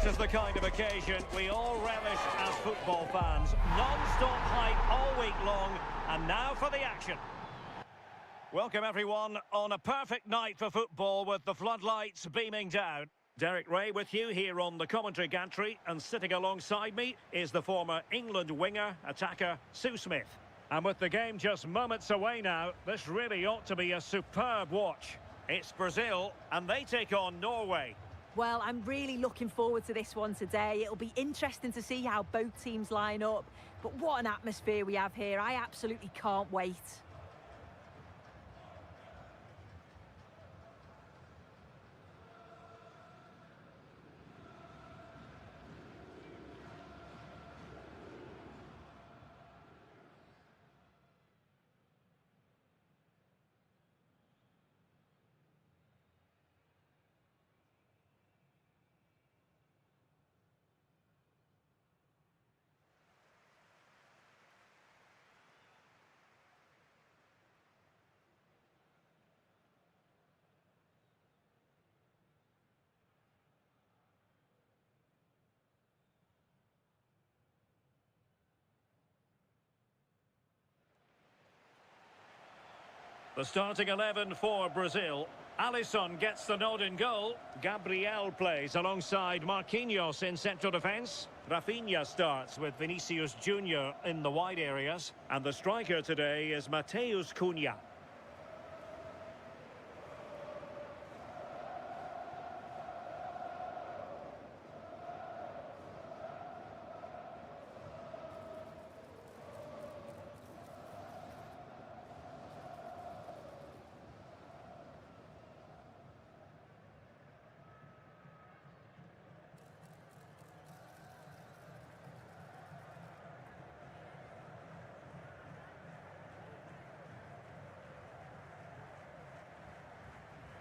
is the kind of occasion we all relish as football fans. Non-stop hype all week long, and now for the action. Welcome everyone on a perfect night for football with the floodlights beaming down. Derek Ray with you here on the commentary gantry, and sitting alongside me is the former England winger, attacker, Sue Smith. And with the game just moments away now, this really ought to be a superb watch. It's Brazil, and they take on Norway. Well, I'm really looking forward to this one today. It'll be interesting to see how both teams line up. But what an atmosphere we have here. I absolutely can't wait. The starting 11 for Brazil. Alisson gets the nod in goal. Gabriel plays alongside Marquinhos in central defence. Rafinha starts with Vinicius Junior in the wide areas. And the striker today is Matheus Cunha.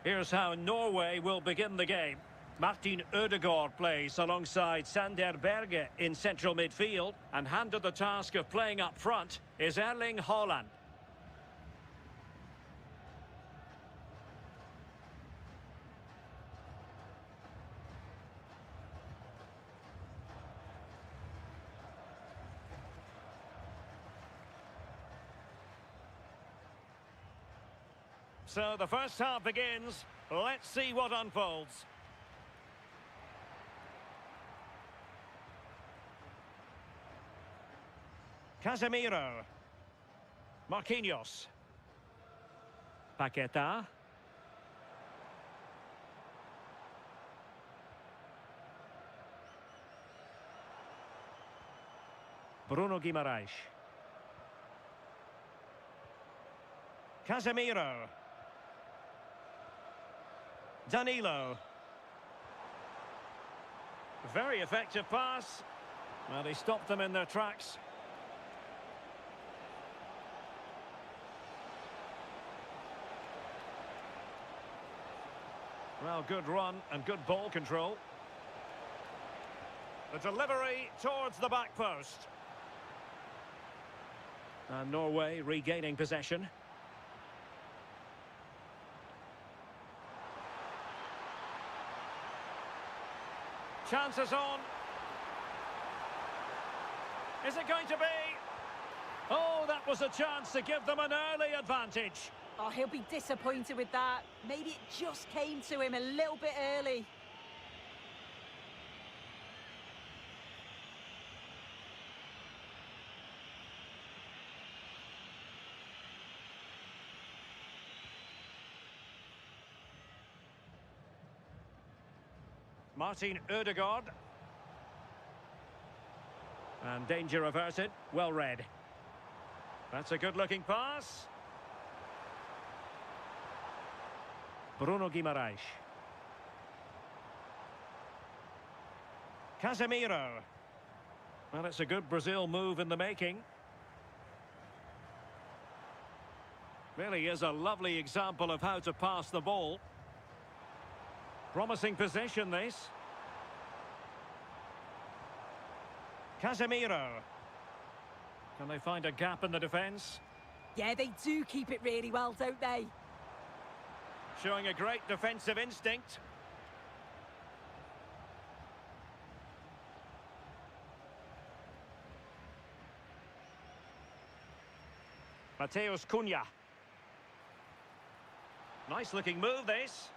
Here's how Norway will begin the game. Martin Ødegaard plays alongside Sander Berge in central midfield, and handed the task of playing up front is Erling Haaland. So the first half begins. Let's see what unfolds. Casemiro. Marquinhos. Paqueta. Bruno Guimaraes. Casemiro. Danilo. Very effective pass. Well, he stopped them in their tracks. Well, good run and good ball control. The delivery towards the back post. And Norway regaining possession. Chances on. Is it going to be? Oh, that was a chance to give them an early advantage. Oh, he'll be disappointed with that. Maybe it just came to him a little bit early. Martin Ødegaard. And danger averted. Well read. That's a good-looking pass. Bruno Guimaraes. Casemiro. Well, it's a good Brazil move in the making. Really is a lovely example of how to pass the ball. Promising possession, this. Casemiro. Can they find a gap in the defence? Yeah, they do keep it really well, don't they? Showing a great defensive instinct. Mateus Cunha. Nice looking move, this.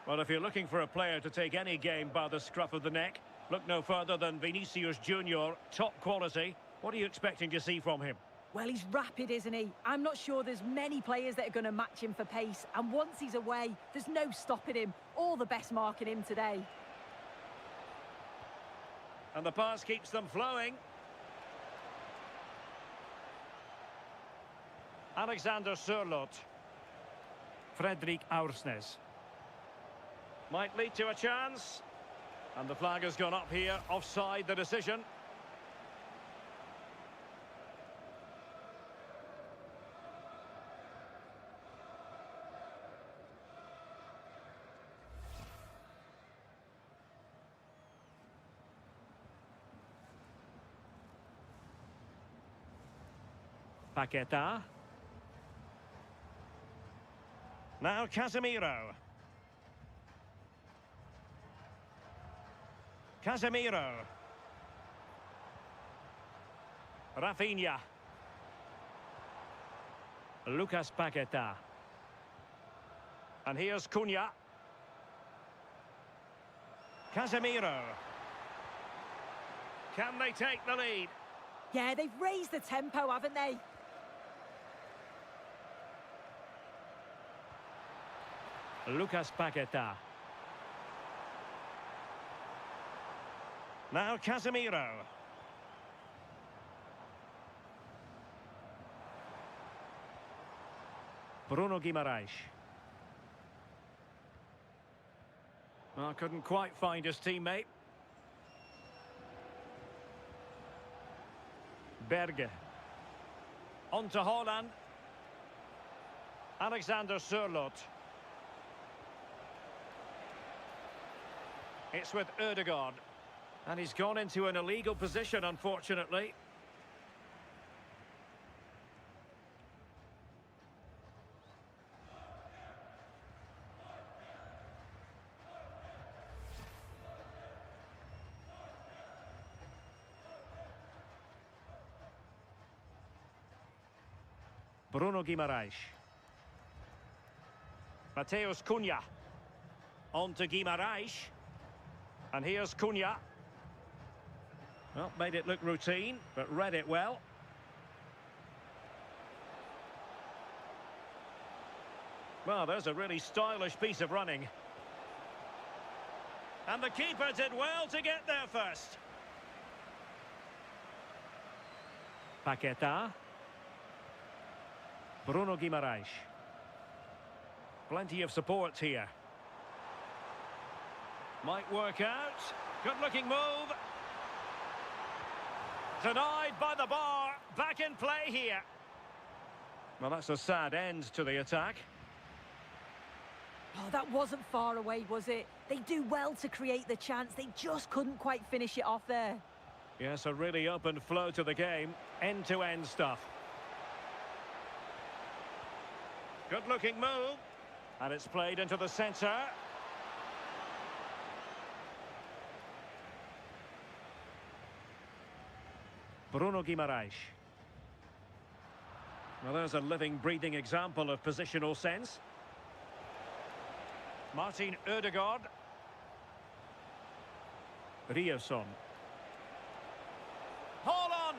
Well, if you're looking for a player to take any game by the scruff of the neck, look no further than Vinicius Junior, top quality. What are you expecting to see from him? Well, he's rapid, isn't he? I'm not sure there's many players that are going to match him for pace. And once he's away, there's no stopping him. All the best marking him today. And the pass keeps them flowing. Alexander Sørloth. Fredrik Aursnes. Might lead to a chance. And the flag has gone up here, offside the decision. Paquetá. Now Casemiro. Casemiro. Rafinha. Lucas Paquetá. And here's Cunha. Casemiro. Can they take the lead? Yeah, they've raised the tempo, haven't they? Lucas Paquetá. Now Casemiro. Bruno Guimaraes. Well, couldn't quite find his teammate. Berge. On to Holland. Alexander Sørloth. It's with Ødegaard. And he's gone into an illegal position, unfortunately. Bruno Guimaraes. Mateus Cunha. On to Guimaraes. And here's Cunha. Well, made it look routine, but read it well. Well, there's a really stylish piece of running. And the keeper did well to get there first. Paquetá. Bruno Guimaraes. Plenty of support here. Might work out. Good-looking move. Denied by the bar. Back in play here. Well, that's a sad end to the attack. Oh, that wasn't far away, was it? They do well to create the chance. They just couldn't quite finish it off there. Yes, a really open flow to the game. End-to-end stuff. Good-looking move. And it's played into the centre. Bruno Guimaraes. Well, there's a living, breathing example of positional sense. Martin Ødegaard. Riasson. Hold on!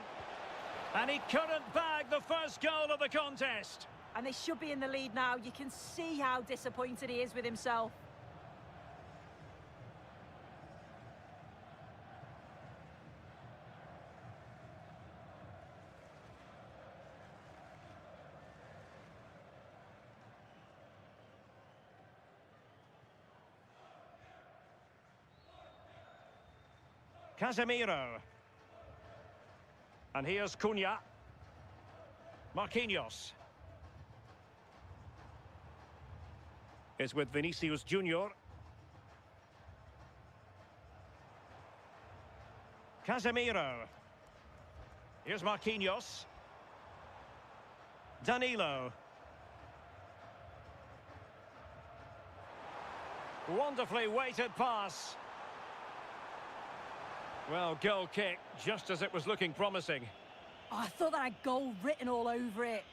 And he couldn't bag the first goal of the contest. And they should be in the lead now. You can see how disappointed he is with himself. Casemiro. And here's Cunha. Marquinhos. Is with Vinicius Junior. Casemiro. Here's Marquinhos. Danilo. Wonderfully weighted pass. Well, goal kick, just as it was looking promising. Oh, I thought that had goal written all over it.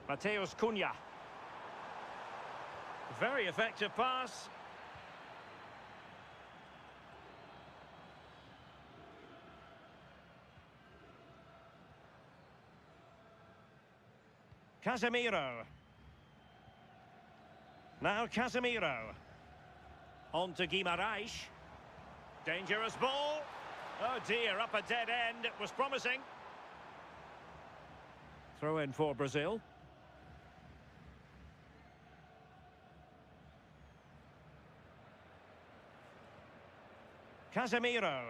Mateus Cunha. Very effective pass. Casemiro. Now Casemiro. On to Guimarães. Dangerous ball. Oh dear, up a dead end. It was promising. Throw in for Brazil. Casemiro.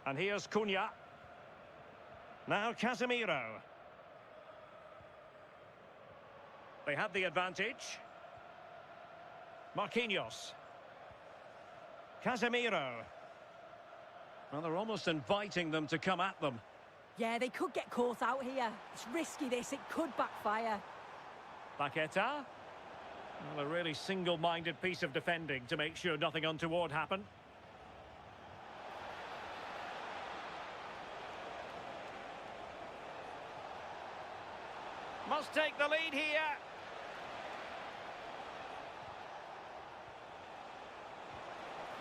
And here's Cunha. Now Casemiro. They have the advantage. Marquinhos. Casemiro. Well, they're almost inviting them to come at them. Yeah, they could get caught out here. It's risky, this. It could backfire. Paqueta. Well, a really single-minded piece of defending to make sure nothing untoward happened. Must take the lead here.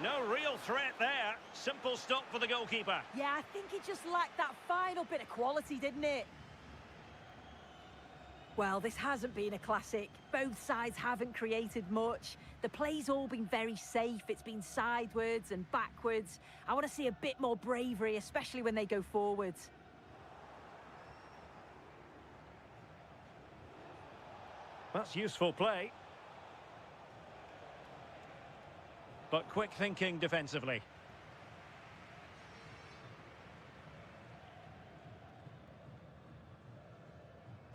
No real threat there. Simple stop for the goalkeeper. Yeah, I think it just lacked that final bit of quality, didn't it? Well, this hasn't been a classic. Both sides haven't created much. The play's all been very safe. It's been sidewards and backwards. I want to see a bit more bravery, especially when they go forwards. That's useful play. But quick thinking defensively.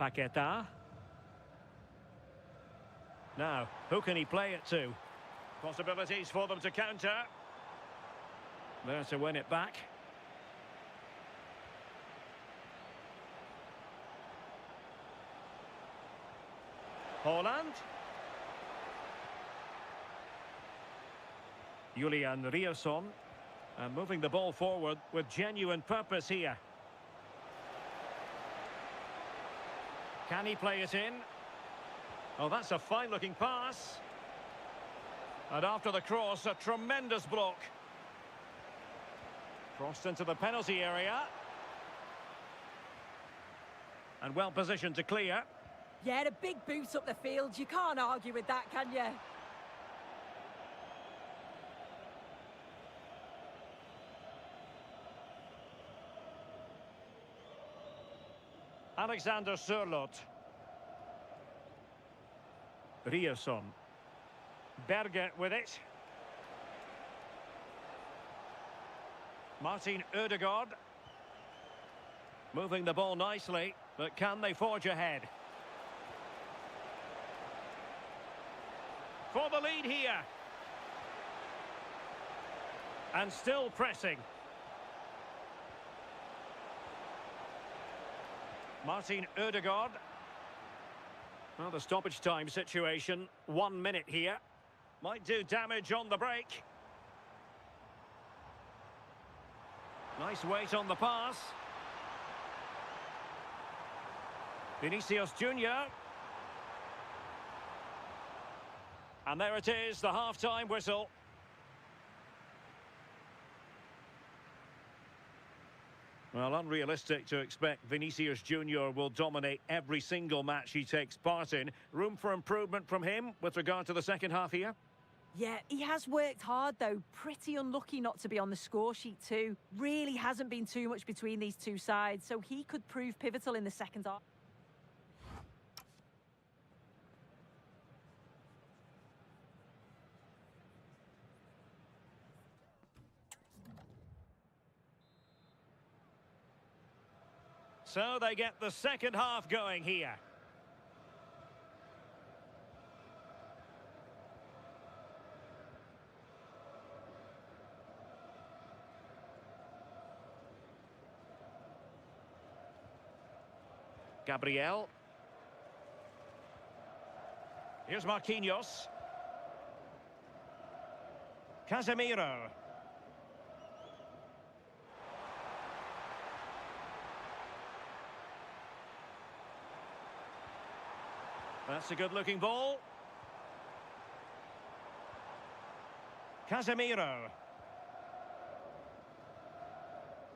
Paqueta. Now, who can he play it to? Possibilities for them to counter. There to win it back. Holland. Julian Riasson. And moving the ball forward with genuine purpose here. Can he play it in? Oh, that's a fine-looking pass. And after the cross, a tremendous block. Crossed into the penalty area. And well positioned to clear. Yeah, a big boot up the field. You can't argue with that, can you? Alexander Sørloth. Riasson. Berger with it. Martin Ødegaard. Moving the ball nicely, but can they forge ahead? For the lead here. And still pressing. Martin Ødegaard. Well, the stoppage time situation, 1 minute here. Might do damage on the break. Nice weight on the pass. Vinicius Junior. And there it is, the half-time whistle. Well, unrealistic to expect Vinicius Junior will dominate every single match he takes part in. Room for improvement from him with regard to the second half here? Yeah, he has worked hard, though. Pretty unlucky not to be on the score sheet, too. Really hasn't been too much between these two sides, so he could prove pivotal in the second half. So they get the second half going here. Gabriel. Here's Marquinhos. Casemiro. That's a good-looking ball. Casemiro.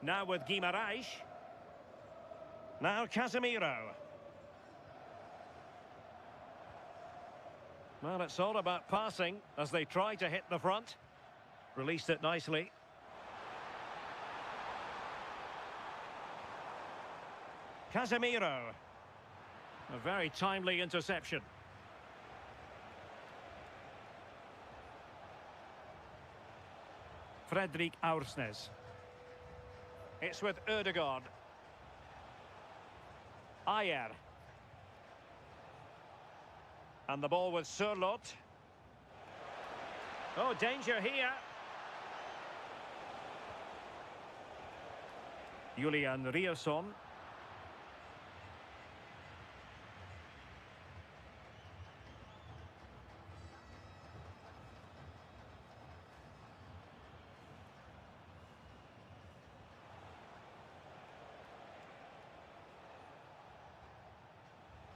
Now with Guimarães. Now Casemiro. Well, it's all about passing as they try to hit the front. Released it nicely. Casemiro. A very timely interception. Fredrik Aursnes. It's with Ødegaard. Ayer. And the ball with Sørloth. Oh, danger here. Julian Riasson.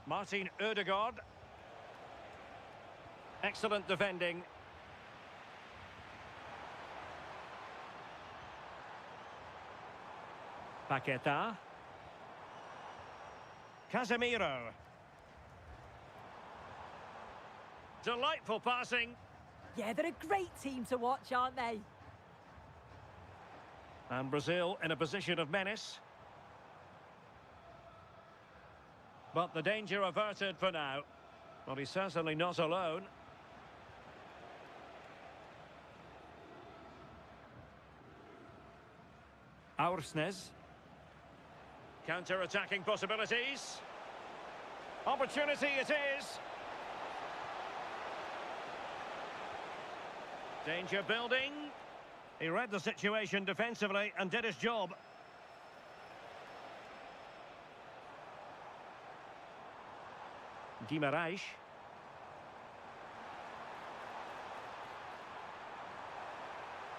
Martin Ødegaard. Excellent defending. Paqueta. Casemiro. Delightful passing. Yeah, they're a great team to watch, aren't they? And Brazil in a position of menace. But the danger averted for now. Well, he's certainly not alone. Aursnes. Counter-attacking possibilities. Opportunity it is. Danger building. He read the situation defensively and did his job. Guimarães.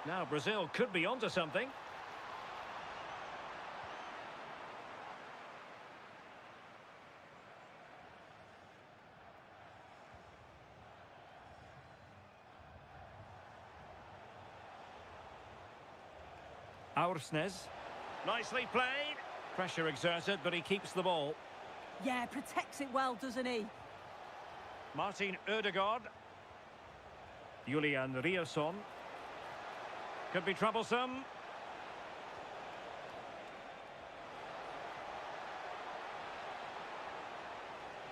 Now Brazil could be onto something. Aursnes. Nicely played. Pressure exerted, but he keeps the ball. Yeah, protects it well, doesn't he? Martin Ødegaard. Julian Riasson. Could be troublesome.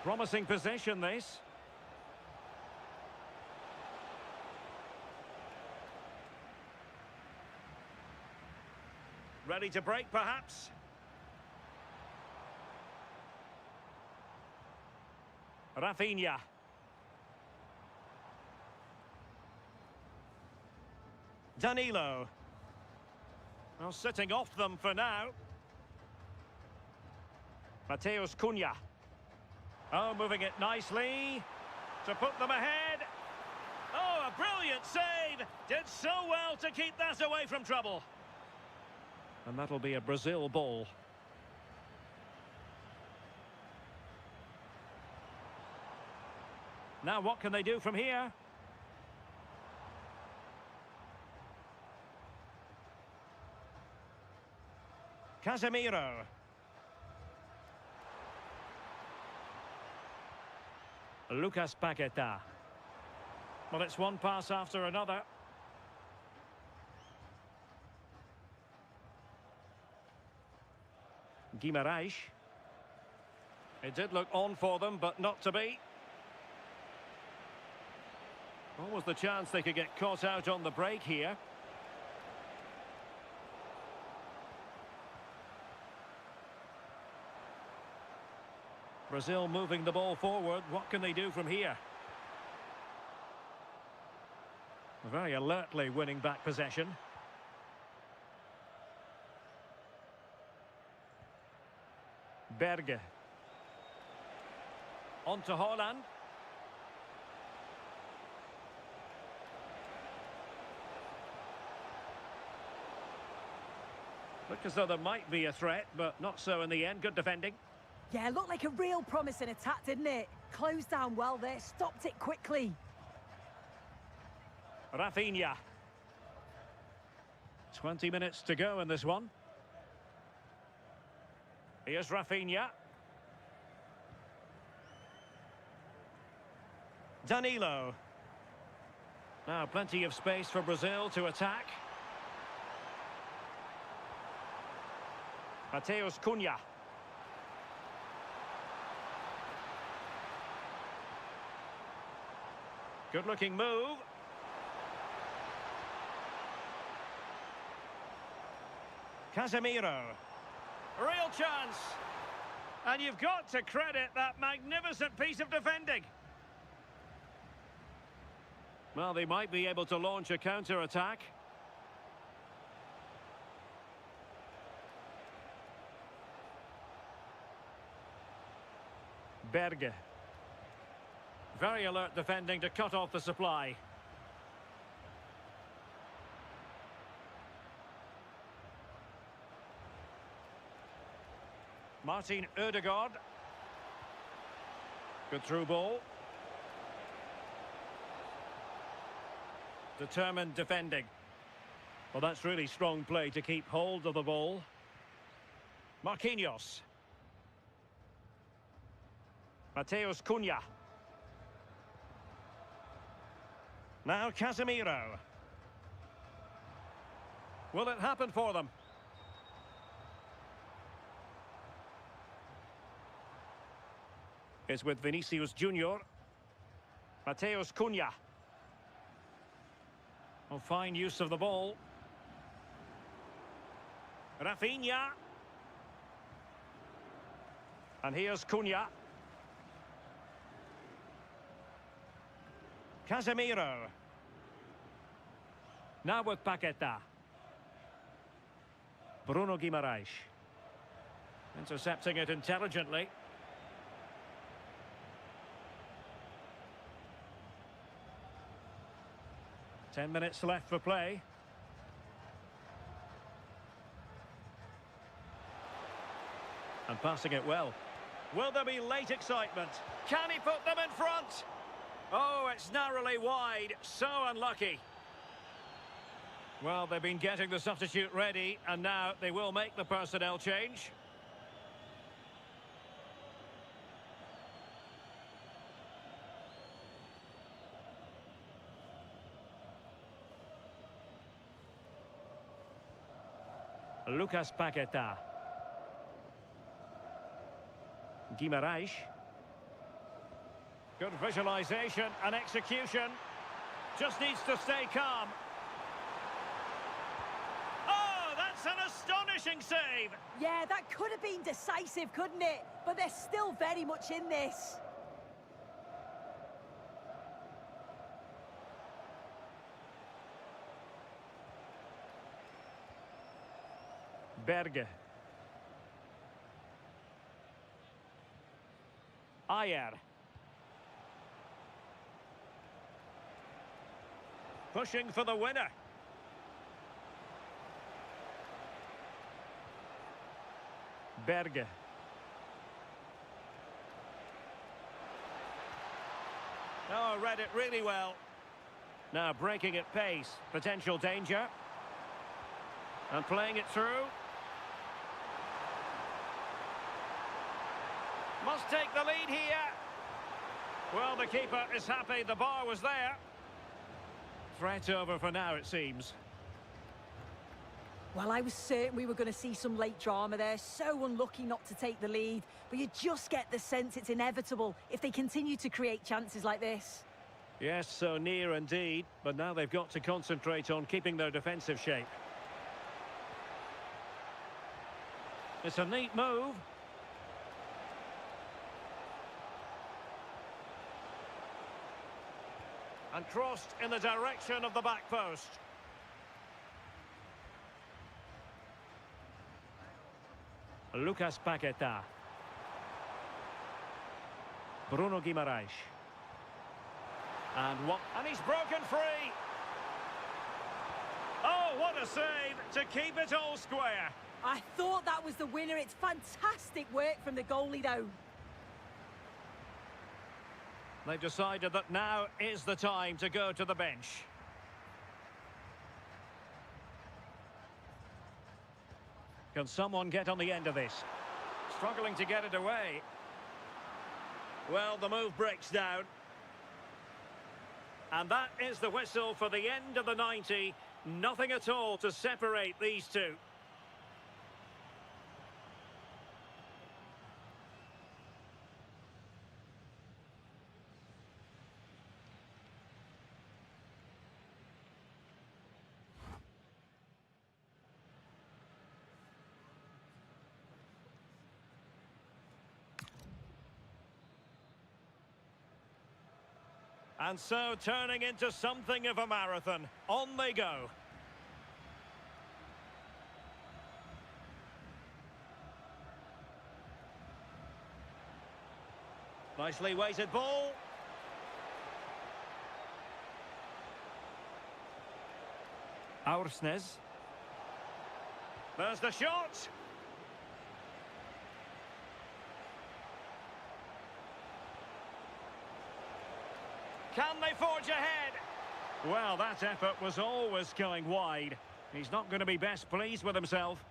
Promising possession, this. Ready to break, perhaps? Rafinha. Danilo. Well, sitting off them for now. Mateus Cunha. Oh, moving it nicely to put them ahead. Oh, a brilliant save. Did so well to keep that away from trouble. And that'll be a Brazil ball. Now what can they do from here? Casemiro. Lucas Paqueta. Well, it's one pass after another. Guimarães. It did look on for them, but not to be. What was the chance they could get caught out on the break here? Brazil moving the ball forward. What can they do from here? Very alertly winning back possession. Berge. On to Haaland. Look as though there might be a threat, but not so in the end. Good defending. Yeah, looked like a real promising attack, didn't it? Closed down well there, stopped it quickly. Rafinha. 20 minutes to go in this one. Here's Rafinha. Danilo. Now plenty of space for Brazil to attack. Matheus Cunha. Good-looking move. Casemiro. Real chance. And you've got to credit that magnificent piece of defending. Well, they might be able to launch a counter-attack. Berge. Very alert defending to cut off the supply. Martin Ødegaard. Good through ball. Determined defending. Well, that's really strong play to keep hold of the ball. Marquinhos. Matheus Cunha. Now Casemiro. Will it happen for them? It's with Vinicius Junior. Matheus Cunha. Oh, fine use of the ball. Rafinha. And here's Cunha. Casemiro. Now with Paqueta. Bruno Guimaraes. Intercepting it intelligently. Ten minutes left for play. And passing it well. Will there be late excitement? Can he put them in front? Oh, it's narrowly wide. So unlucky. Well, they've been getting the substitute ready, and now they will make the personnel change. Lucas Paqueta. Guimaraes. Good visualization and execution. Just needs to stay calm. Oh, that's an astonishing save. Yeah, that could have been decisive, couldn't it? But they're still very much in this. Berge. Ayer. Pushing for the winner. Berge. Oh, read it really well. Now breaking at pace. Potential danger. And playing it through. Must take the lead here. Well, the keeper is happy the bar was there. Threat over for now, it seems. Well, I was certain we were going to see some late drama there. So unlucky not to take the lead. But you just get the sense it's inevitable if they continue to create chances like this. Yes, so near indeed. But now they've got to concentrate on keeping their defensive shape. It's a neat move. And crossed in the direction of the back post. Lucas Paqueta. Bruno Guimaraes. And he's broken free. Oh, what a save to keep it all square. I thought that was the winner. It's fantastic work from the goalie, though. They've decided that now is the time to go to the bench. Can someone get on the end of this? Struggling to get it away. Well, the move breaks down. And that is the whistle for the end of the 90. Nothing at all to separate these two. And so turning into something of a marathon. On they go. Nicely weighted ball. Aursnes. There's the shot. Can they forge ahead? Well, that effort was always going wide. He's not going to be best pleased with himself.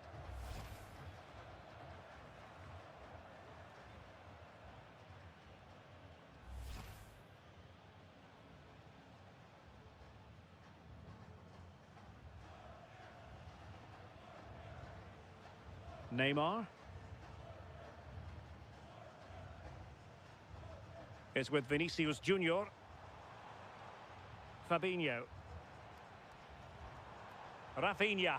Neymar. It's with Vinicius Junior. Fabinho. Rafinha.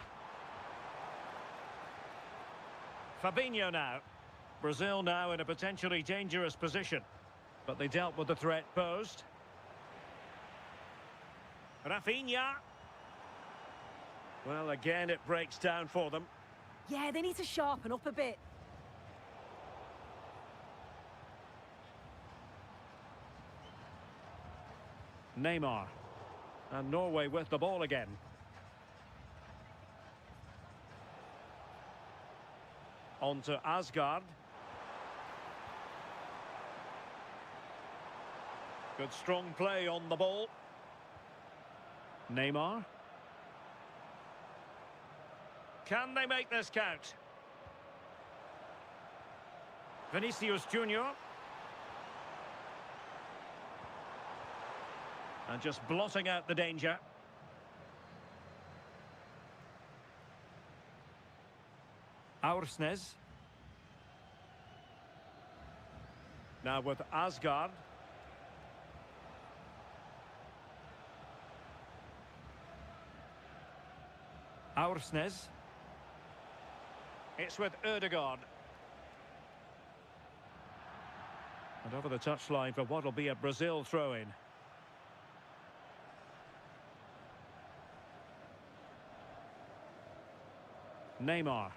Fabinho now. Brazil now in a potentially dangerous position. But they dealt with the threat posed. Rafinha. Well, again, it breaks down for them. Yeah, they need to sharpen up a bit. Neymar. And Norway with the ball again. On to Asgard. Good strong play on the ball. Neymar. Can they make this count? Vinicius Junior. And just blotting out the danger. Aursnes. Now with Asgard. Aursnes. It's with Ødegaard. And over the touchline for what will be a Brazil throw-in. Neymar.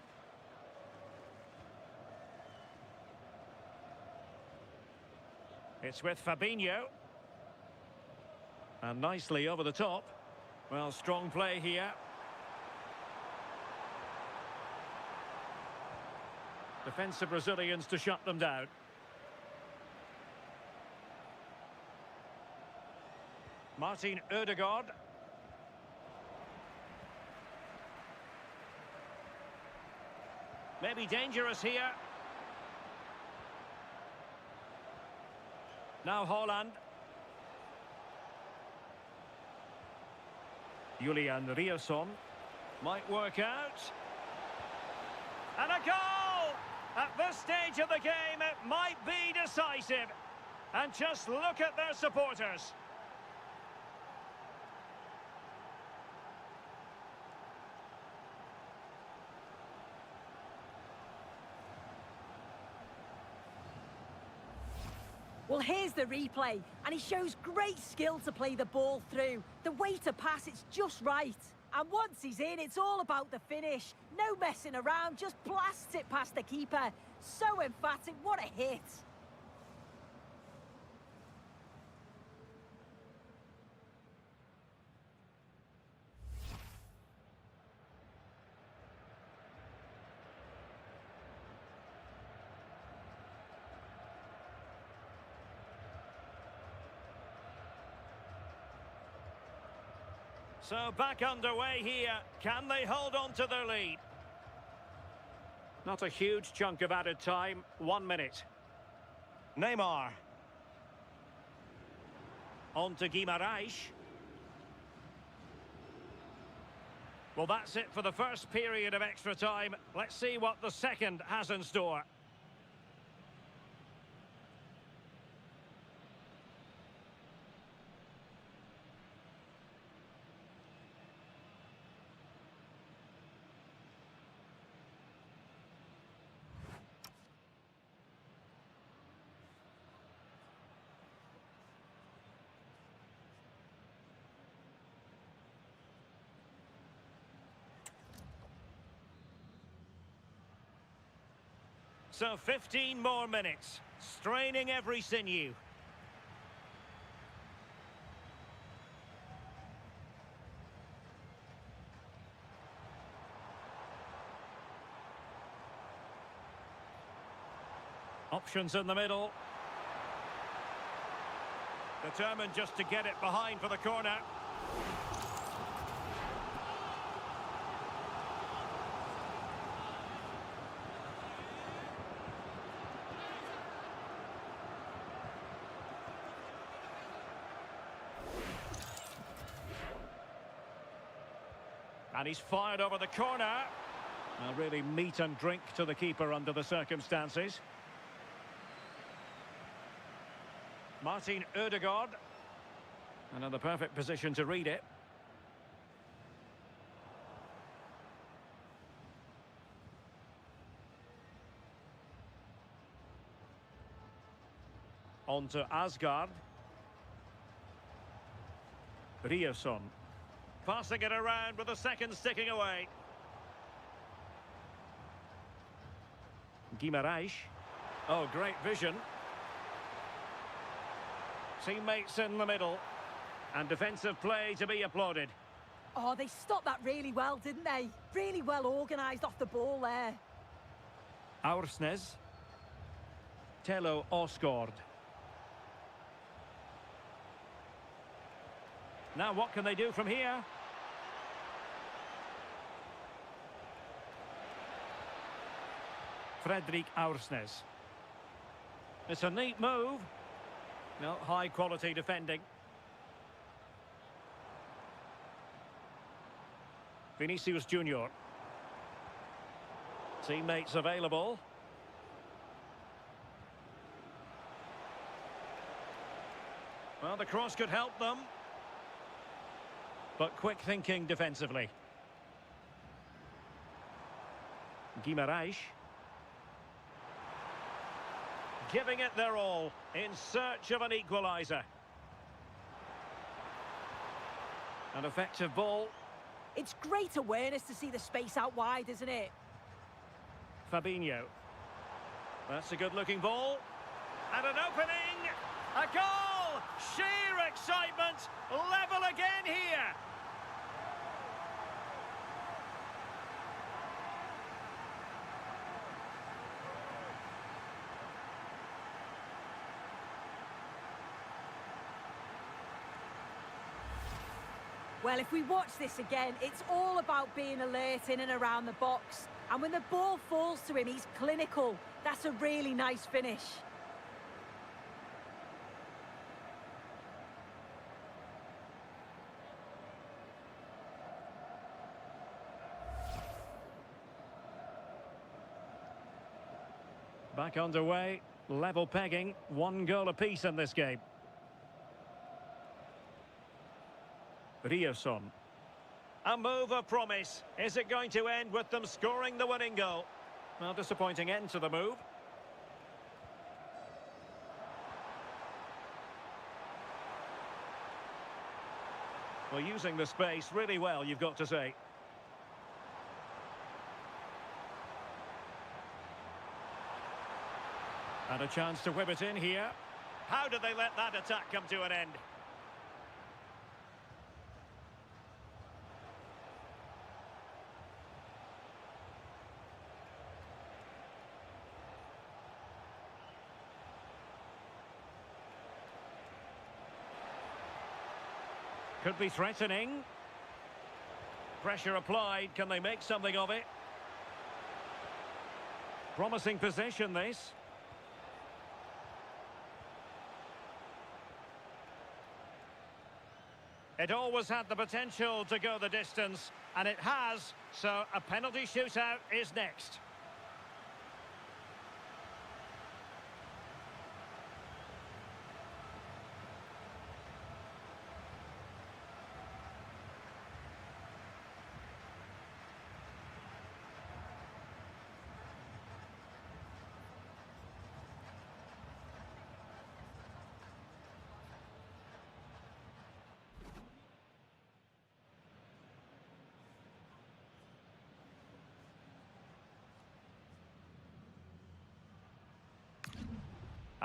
It's with Fabinho. And nicely over the top. Well, strong play here. Defensive Brazilians to shut them down. Martin Ødegaard. Maybe dangerous here. Now Haaland. Julian Riasson. Might work out. And a goal! At this stage of the game, it might be decisive. And just look at their supporters. Well, here's the replay, and he shows great skill to play the ball through. The way to pass, it's just right. And once he's in, it's all about the finish. No messing around, just blasts it past the keeper. So emphatic, what a hit. So back underway here. Can they hold on to their lead? Not a huge chunk of added time. 1 minute. Neymar. On to Guimarães. Well, that's it for the first period of extra time. Let's see what the second has in store. So 15 more minutes, straining every sinew. Options in the middle. Determined just to get it behind for the corner. And he's fired over the corner. Really meat and drink to the keeper under the circumstances. Martin Ødegaard. Another perfect position to read it. On to Asgard. Riasson. Passing it around with a second sticking away. Guimarães. Oh, great vision. Teammates in the middle. And defensive play to be applauded. Oh, they stopped that really well, didn't they? Really well organised off the ball there. Aursnes. Tello Osgård. Now what can they do from here? Fredrik Aursnes. It's a neat move. No, high quality defending. Vinicius Junior. Teammates available. Well, the cross could help them. But quick thinking defensively. Guimarães. Giving it their all in search of an equaliser. An effective ball. It's great awareness to see the space out wide, isn't it? Fabinho. That's a good-looking ball. And an opening. A goal! Sheer excitement. Level again here. Well, if we watch this again, it's all about being alert in and around the box. And when the ball falls to him, he's clinical. That's a really nice finish. Back underway, level pegging, 1 goal apiece in this game. Riasson. A move of promise. Is it going to end with them scoring the winning goal? Well, disappointing end to the move. Well, using the space really well, you've got to say. And a chance to whip it in here. How did they let that attack come to an end? Could be threatening. Pressure applied. Can they make something of it? Promising possession, this. It always had the potential to go the distance, and it has, so a penalty shootout is next.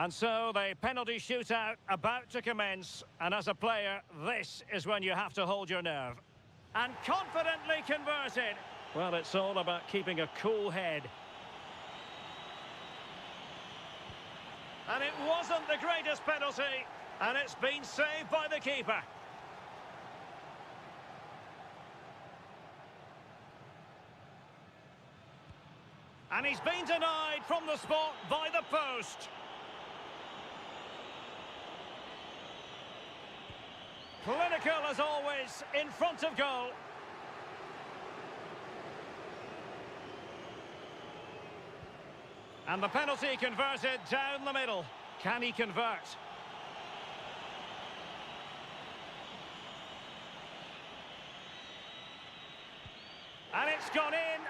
And so the penalty shootout about to commence, and as a player, this is when you have to hold your nerve. And confidently converted. Well, it's all about keeping a cool head. And it wasn't the greatest penalty, and it's been saved by the keeper. And he's been denied from the spot by the post. Clinical as always, in front of goal. And the penalty converted down the middle. Can he convert? And it's gone in.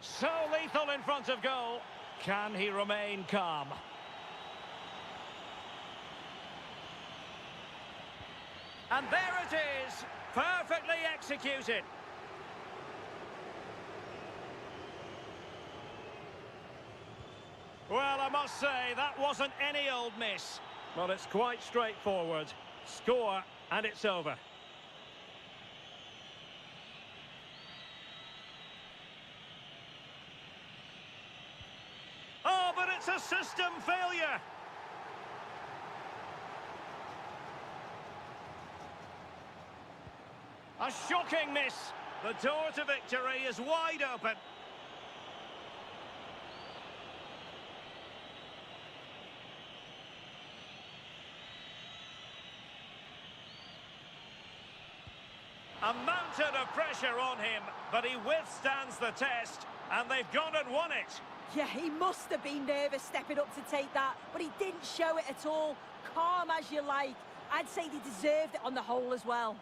So lethal in front of goal. Can he remain calm? And there it is, perfectly executed. Well, I must say, that wasn't any old miss. Well, it's quite straightforward. Score, and it's over. Oh, but it's a system failure. A shocking miss. The door to victory is wide open. A mountain of pressure on him, but he withstands the test, and they've gone and won it. Yeah, he must have been nervous stepping up to take that, but he didn't show it at all. Calm as you like. I'd say they deserved it on the whole as well.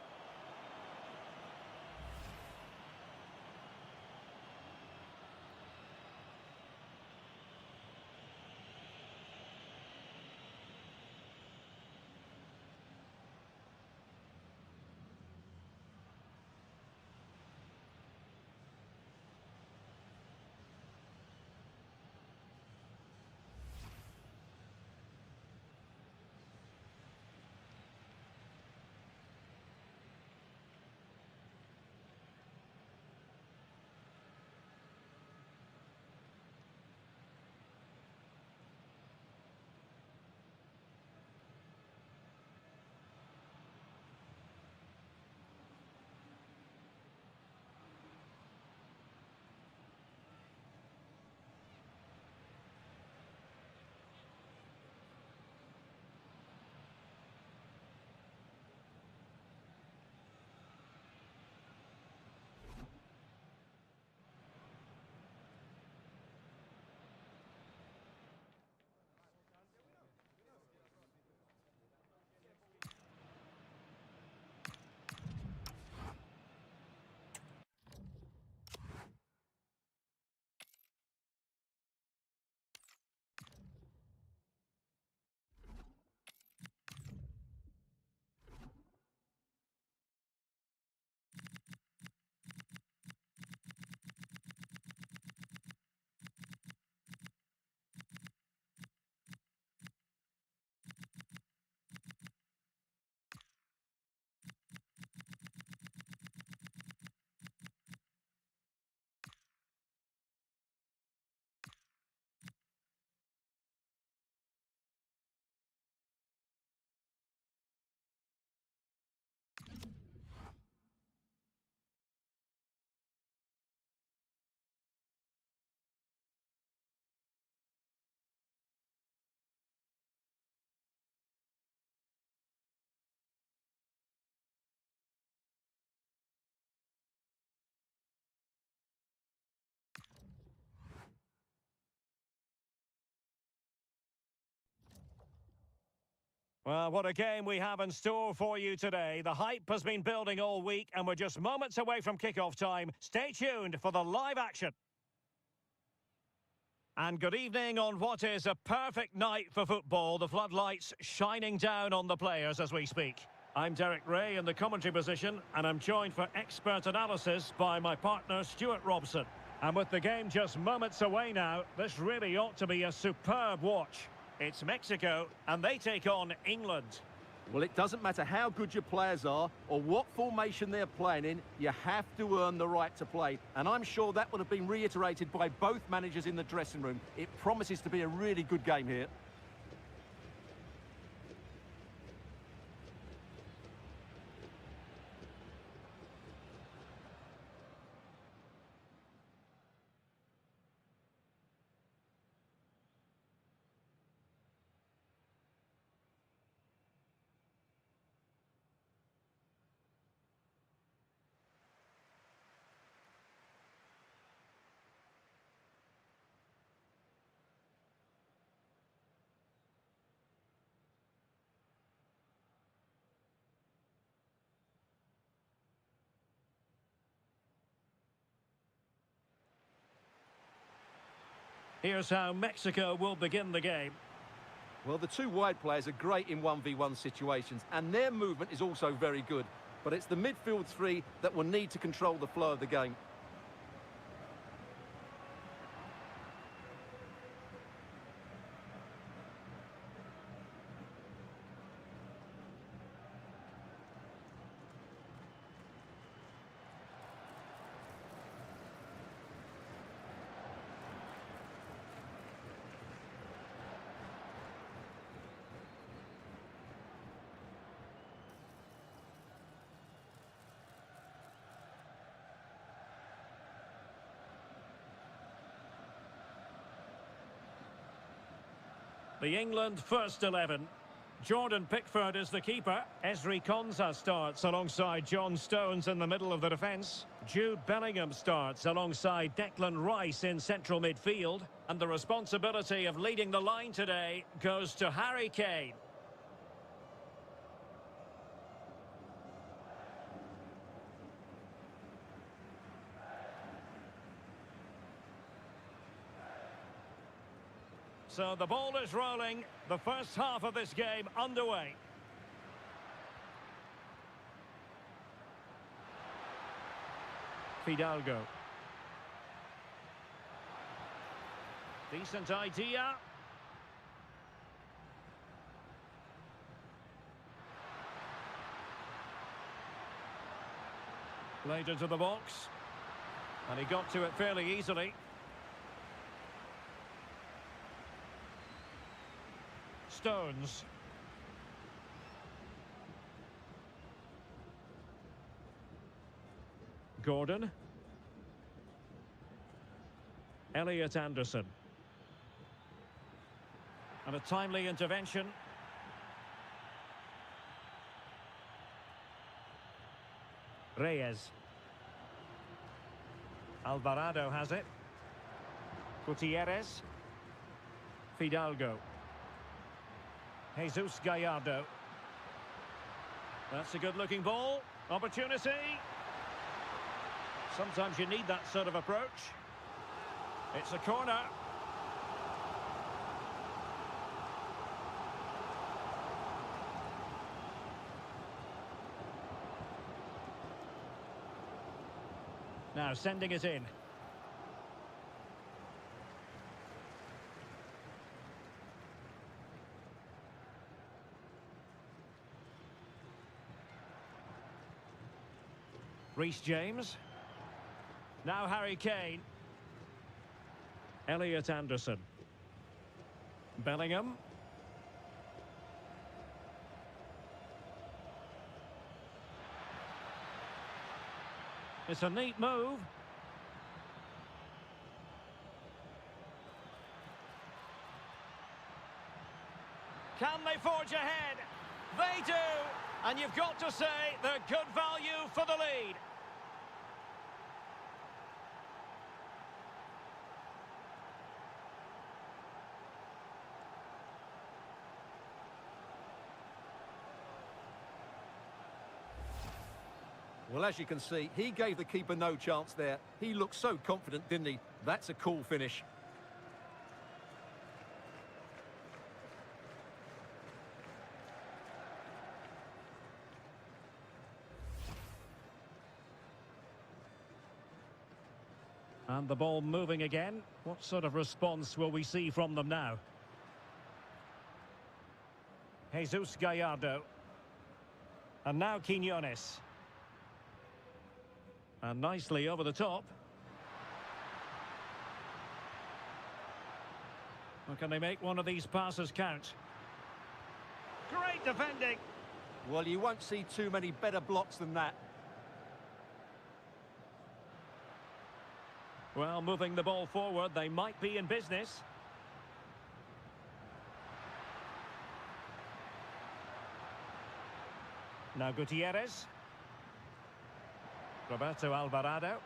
Well, what a game we have in store for you today. The hype has been building all week and we're just moments away from kick-off time. Stay tuned for the live action. And good evening on what is a perfect night for football. The floodlights shining down on the players as we speak. I'm Derek Ray in the commentary position and I'm joined for expert analysis by my partner Stuart Robson. And with the game just moments away now, this really ought to be a superb watch. It's Mexico, and they take on England. Well, it doesn't matter how good your players are or what formation they're playing in, you have to earn the right to play. And I'm sure that would have been reiterated by both managers in the dressing room. It promises to be a really good game here. Here's how Mexico will begin the game. Well, the two wide players are great in 1v1 situations, and their movement is also very good. But it's the midfield three that will need to control the flow of the game. The England first 11. Jordan Pickford is the keeper. Esri Konsa starts alongside John Stones in the middle of the defence. Jude Bellingham starts alongside Declan Rice in central midfield. And the responsibility of leading the line today goes to Harry Kane. So the ball is rolling, the first half of this game underway. Fidalgo. Decent idea. Played into the box. And he got to it fairly easily. Stones. Gordon. Elliot Anderson. And a timely intervention. Reyes. Alvarado has it. Gutierrez. Fidalgo. Jesus Gallardo. That's a good-looking ball. Opportunity. Sometimes you need that sort of approach. It's a corner. Now sending it in. Reece James. Now Harry Kane. Elliot Anderson. Bellingham. It's a neat move. Can they forge ahead? They do. And you've got to say they're good value for the lead. Well, as you can see, he gave the keeper no chance there. He looked so confident, didn't he? That's a cool finish. And the ball moving again. What sort of response will we see from them now? Jesus Gallardo. And now Quiñones. And nicely over the top. Well, can they make one of these passes count? Great defending. Well, you won't see too many better blocks than that. Well, moving the ball forward, they might be in business. Now Gutierrez. Roberto Alvarado.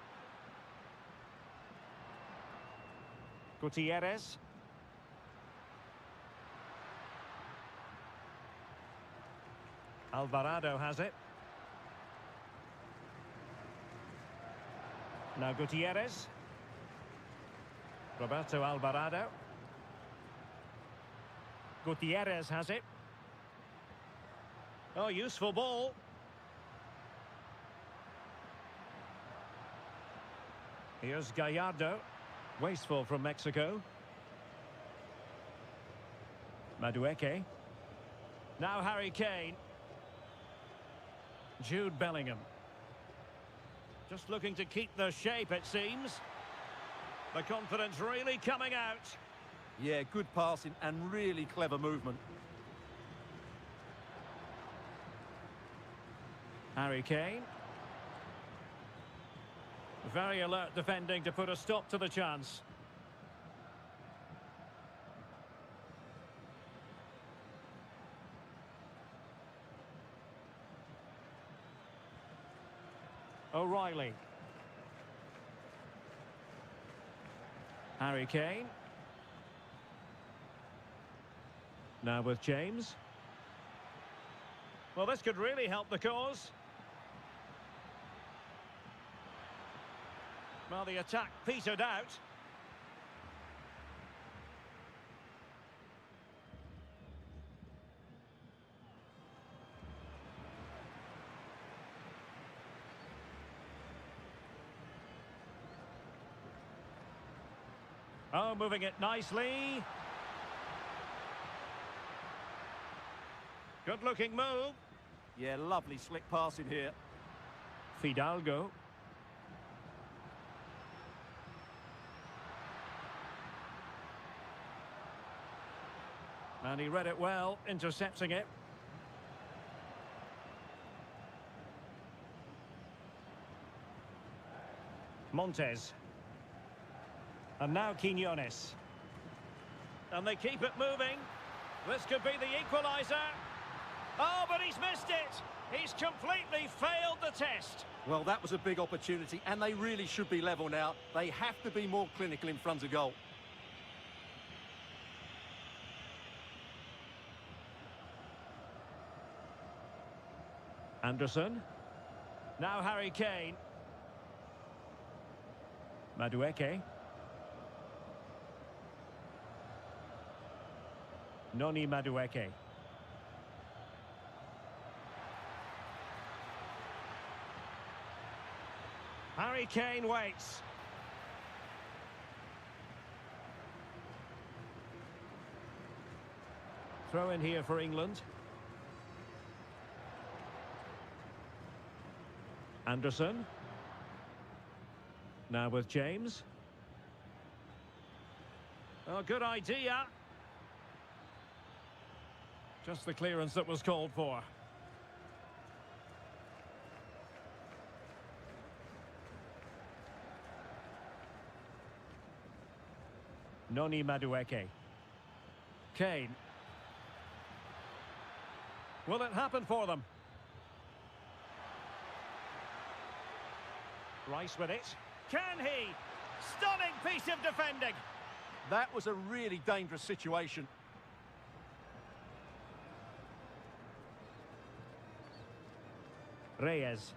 Gutierrez. Alvarado has it. Now Gutierrez. Roberto Alvarado. Gutierrez has it. Oh, useful ball. Here's Gallardo. Wasteful from Mexico. Madueke. Now Harry Kane. Jude Bellingham. Just looking to keep the shape, it seems. The confidence really coming out. Yeah, good passing and really clever movement. Harry Kane. Very alert defending to put a stop to the chance. O'Reilly. Harry Kane. Now with James. Well, this could really help the cause. Well, the attack petered out. Oh, moving it nicely. Good-looking move. Yeah, lovely slick passing here. Fidalgo. And he read it well, intercepting it. Montes. And now Quiñones. And they keep it moving. This could be the equaliser. Oh, but he's missed it. He's completely failed the test. Well, that was a big opportunity, and they really should be level now. They have to be more clinical in front of goal. Anderson. Now Harry Kane. Madueke. Noni Madueke. Harry Kane waits. Throw in here for England. Anderson. Now with James. Oh, good idea. Just the clearance that was called for. Noni Madueke. Kane. Will it happen for them? Rice with it. Can he? Stunning piece of defending. That was a really dangerous situation. Reyes.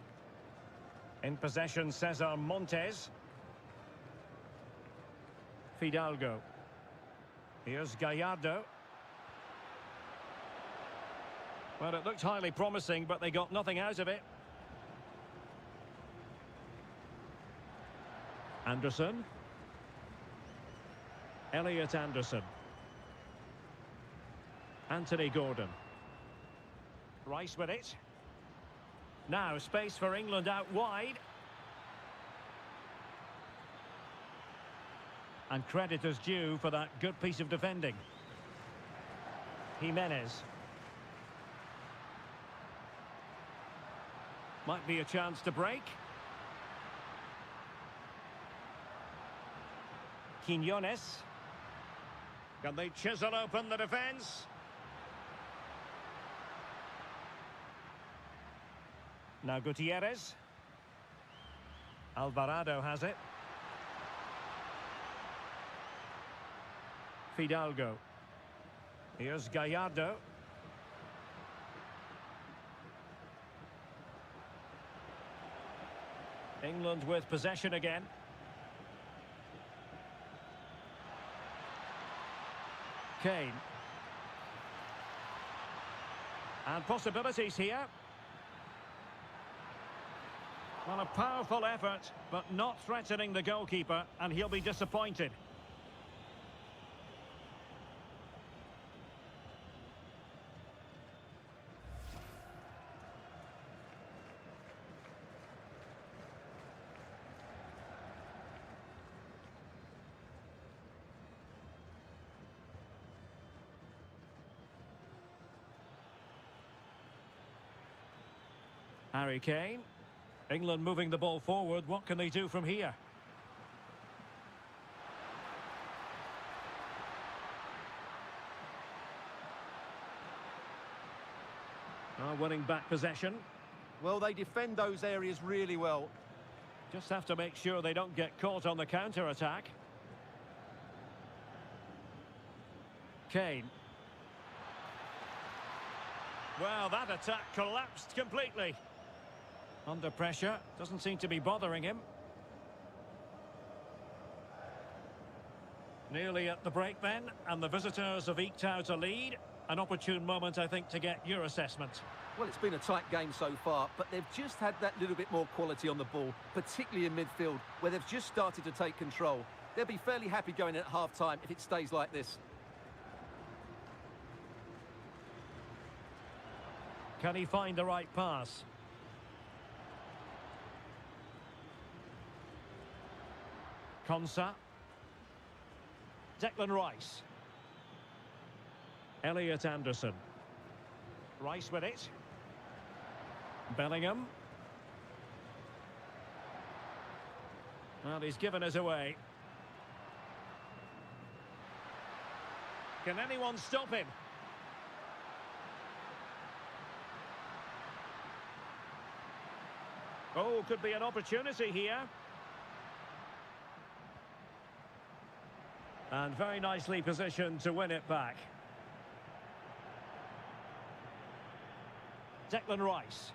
In possession, Cesar Montes. Fidalgo. Here's Gallardo. Well, it looked highly promising, but they got nothing out of it. Anderson. Elliot Anderson. Anthony Gordon. Rice with it. Now space for England out wide. And credit is due for that good piece of defending. Jimenez. Might be a chance to break. Quinones. Can they chisel open the defence? Now Gutierrez. Alvarado has it. Fidalgo. Here's Gallardo. England with possession again. Kane. And possibilities here. Well, a powerful effort, but not threatening the goalkeeper, and he'll be disappointed. Harry Kane. England moving the ball forward. What can they do from here? Winning back possession. Well, they defend those areas really well. Just have to make sure they don't get caught on the counter-attack. Kane. Well, that attack collapsed completely. Under pressure, doesn't seem to be bothering him. Nearly at the break then, and the visitors have eked out a lead. An opportune moment, I think, to get your assessment. Well, it's been a tight game so far, but they've just had that little bit more quality on the ball, particularly in midfield, where they've just started to take control. They'll be fairly happy going in at half-time if it stays like this. Can he find the right pass? Konsa. Declan Rice. Elliot Anderson. Rice with it. Bellingham. Well, he's given us away. Can anyone stop him? Oh, could be an opportunity here. And very nicely positioned to win it back. Declan Rice.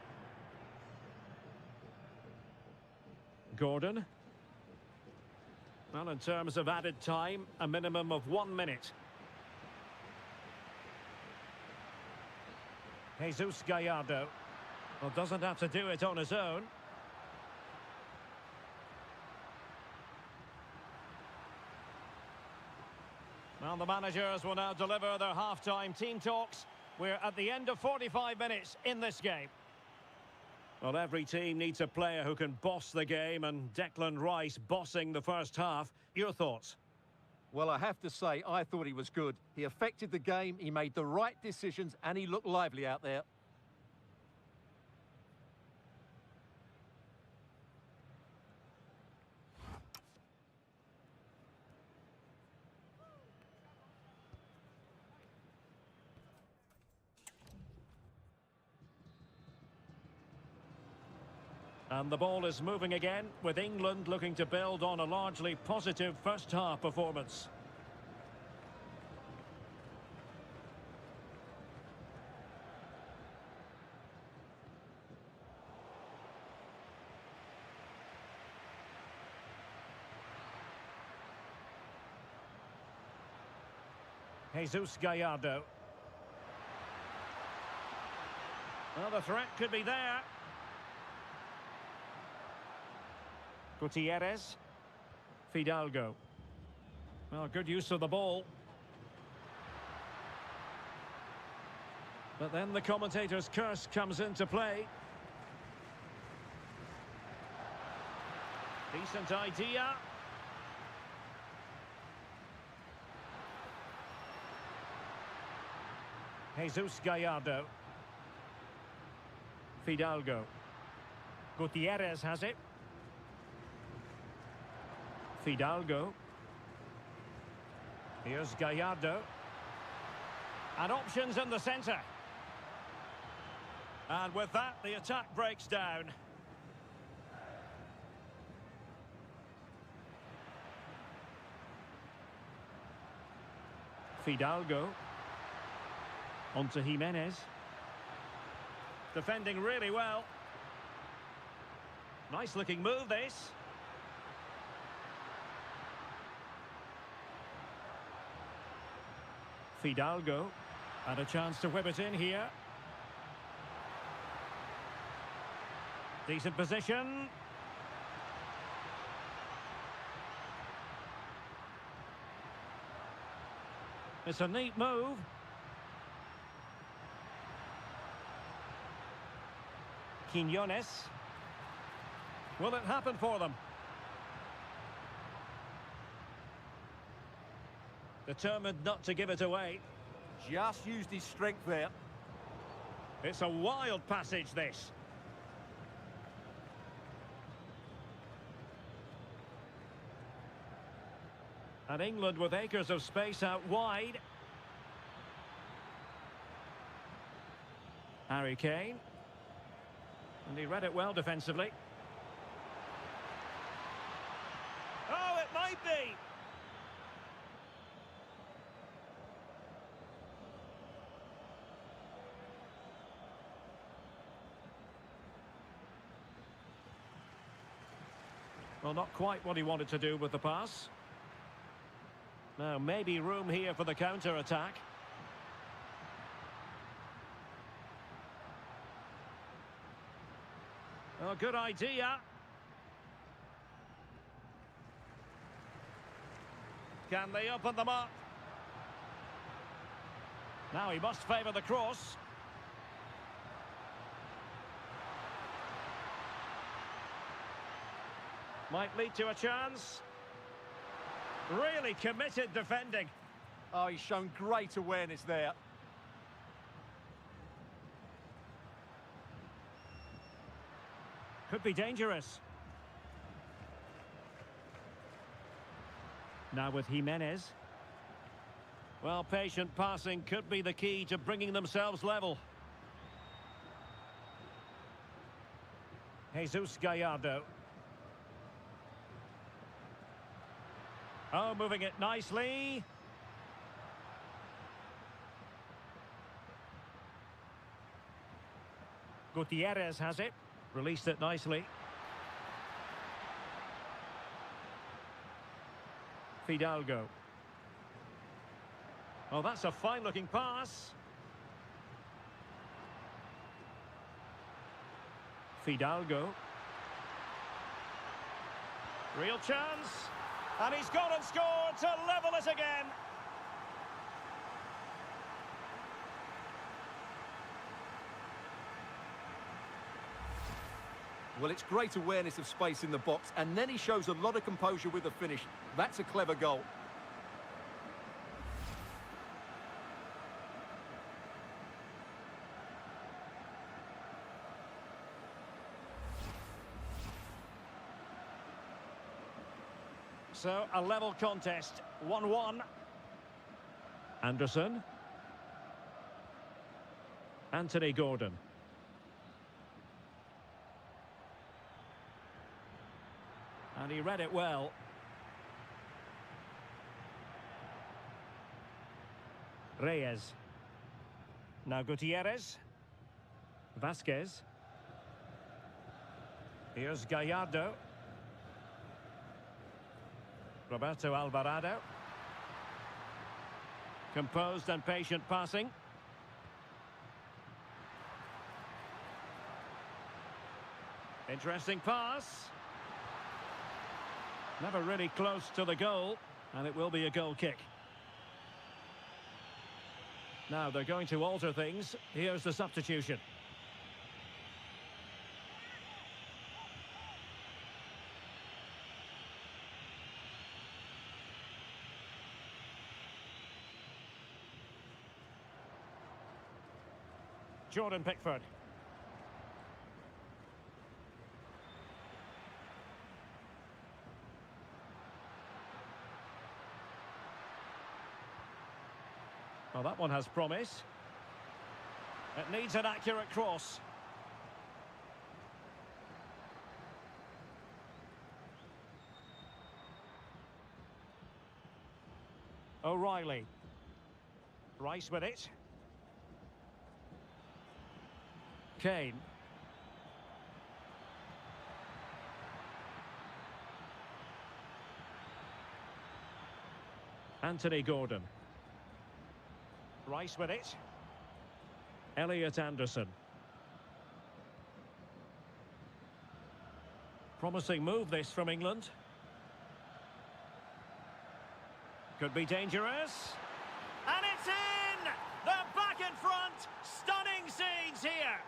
Gordon. Well, in terms of added time, a minimum of 1 minute. Jesus Gallardo. Well, doesn't have to do it on his own. Well, the managers will now deliver their half-time team talks. We're at the end of 45 minutes in this game. Well, every team needs a player who can boss the game, and Declan Rice bossing the first half. Your thoughts? Well, I have to say, I thought he was good. He affected the game, he made the right decisions, and he looked lively out there. And the ball is moving again, with England looking to build on a largely positive first-half performance. Jesus Gallardo. Well, the threat could be there. Gutierrez. Fidalgo. Well, good use of the ball. But then the commentator's curse comes into play. Decent idea. Jesus Gallardo. Fidalgo. Gutierrez has it. Fidalgo. Here's Gallardo. And options in the centre. And with that, the attack breaks down. Fidalgo. On to Jimenez. Defending really well. Nice looking move, this. Fidalgo. And a chance to whip it in here. Decent position. It's a neat move. Quinones. Will it happen for them? Determined not to give it away. Just used his strength there. It's a wild passage, this. And England with acres of space out wide. Harry Kane. And he read it well defensively. Oh, it might be! Well, not quite what he wanted to do with the pass. Now, maybe room here for the counter-attack. Oh, good idea. Can they open them up? Now he must favour the cross. Might lead to a chance. Really committed defending. Oh, he's shown great awareness there. Could be dangerous. Now with Jimenez. Well, patient passing could be the key to bringing themselves level. Jesus Gallardo. Oh, moving it nicely. Gutierrez has it. Released it nicely. Fidalgo. Oh, that's a fine-looking pass. Fidalgo. Real chance. And he's gone and scored to level it again. Well, it's great awareness of space in the box, and then he shows a lot of composure with the finish. That's a clever goal. So, a level contest, 1-1. Anderson. Anthony Gordon. And he read it well. Reyes. Now Gutierrez. Vasquez. Here's Gallardo. Roberto Alvarado. Composed and patient passing. Interesting pass. Never really close to the goal, and it will be a goal kick. Now they're going to alter things. Here's the substitution. Jordan Pickford. Well, that one has promise. It needs an accurate cross. O'Reilly. Rice with it. Kane. Anthony Gordon. Rice with it. Elliot Anderson. Promising move this from England. Could be dangerous. And it's in! They're back in front! Stunning scenes here!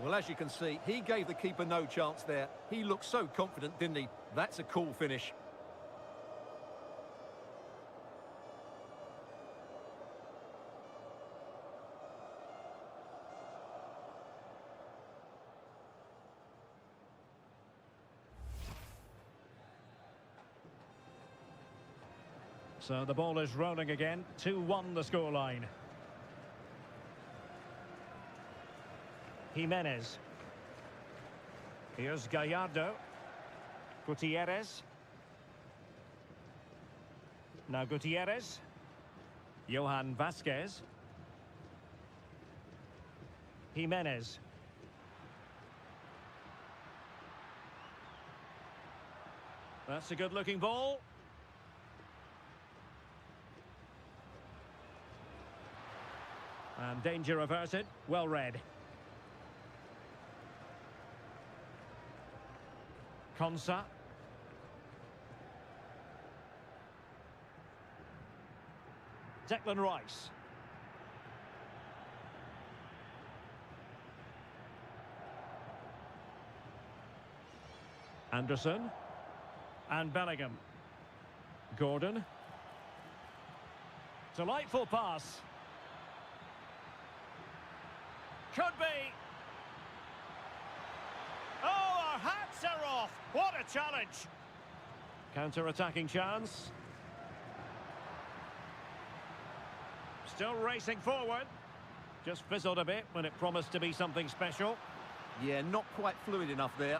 Well, as you can see, he gave the keeper no chance there. He looked so confident, didn't he? That's a cool finish. So the ball is rolling again. 2-1 the scoreline. Jimenez. Here's Gallardo. Gutierrez. Now Gutierrez. Johan Vasquez. Jimenez. That's a good-looking ball. And danger averted. Well read. Konsa. Declan Rice. Anderson. And Bellingham. Gordon. Delightful pass. Could be. Oh, our hats are off. What a challenge. Counter-attacking chance. Still racing forward. Just fizzled a bit when it promised to be something special. Yeah, not quite fluid enough there.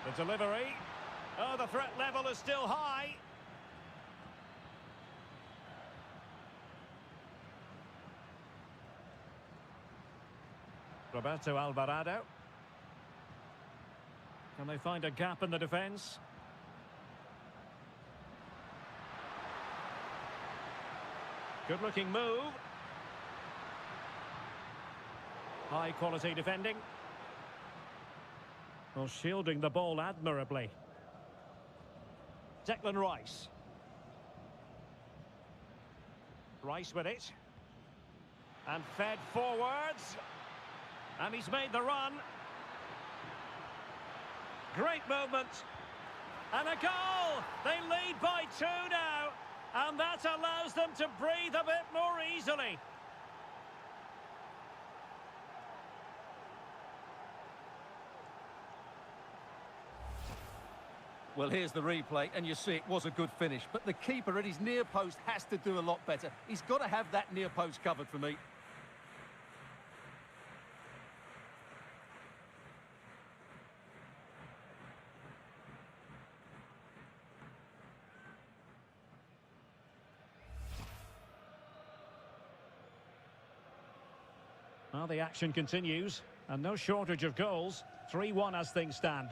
The delivery. Oh, the threat level is still high. Roberto Alvarado. Can they find a gap in the defence? Good-looking move. High-quality defending. Well, shielding the ball admirably. Declan Rice. Rice with it. And fed forwards. And he's made the run. Great movement. And a goal! They lead by 2 now. And that allows them to breathe a bit more easily. Well, here's the replay, and you see it was a good finish. But the keeper at his near post has to do a lot better. He's got to have that near post covered for me. Well, the action continues, and no shortage of goals. 3-1 as things stand.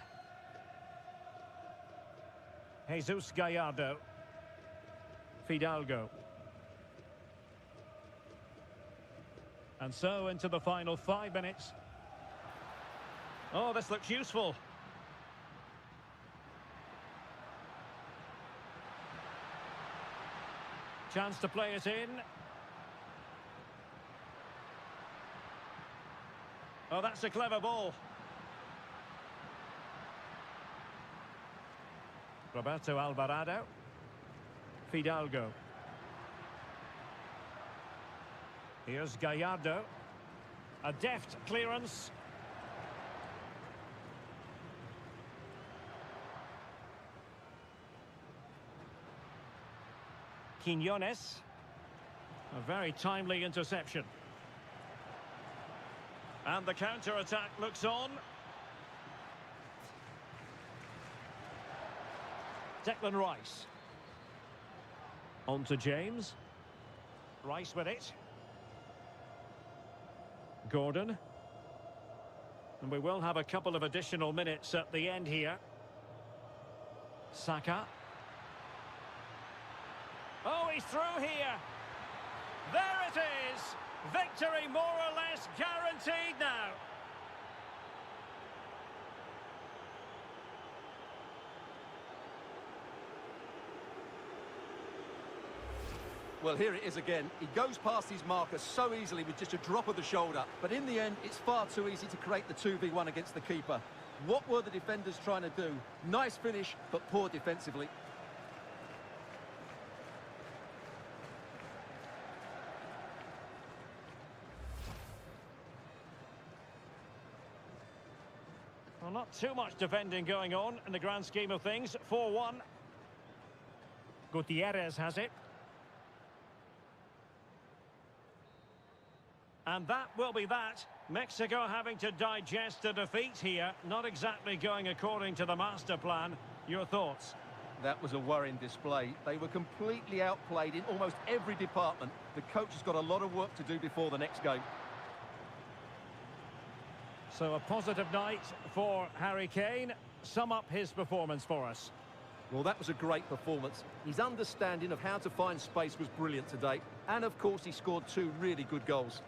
Jesus Gallardo. Fidalgo. And so into the final 5 minutes. Oh, this looks useful. Chance to play it in. Oh, that's a clever ball. Roberto Alvarado. Fidalgo. Here's Gallardo. A deft clearance. Quiñones. A very timely interception. And the counter-attack looks on. Declan Rice. On to James. Rice with it. Gordon. And we will have a couple of additional minutes at the end here. Saka. Oh, he's through here. There it is. Victory more or less guaranteed now. Well, here it is again. He goes past his marker so easily with just a drop of the shoulder. But in the end, it's far too easy to create the 2v1 against the keeper. What were the defenders trying to do? Nice finish, but poor defensively. Well, not too much defending going on in the grand scheme of things. 4-1. Gutierrez has it. And that will be that. Mexico having to digest a defeat here. Not exactly going according to the master plan. Your thoughts? That was a worrying display. They were completely outplayed in almost every department. The coach has got a lot of work to do before the next game. So a positive night for Harry Kane. Sum up his performance for us. Well, that was a great performance. His understanding of how to find space was brilliant today. And, of course, he scored 2 really good goals.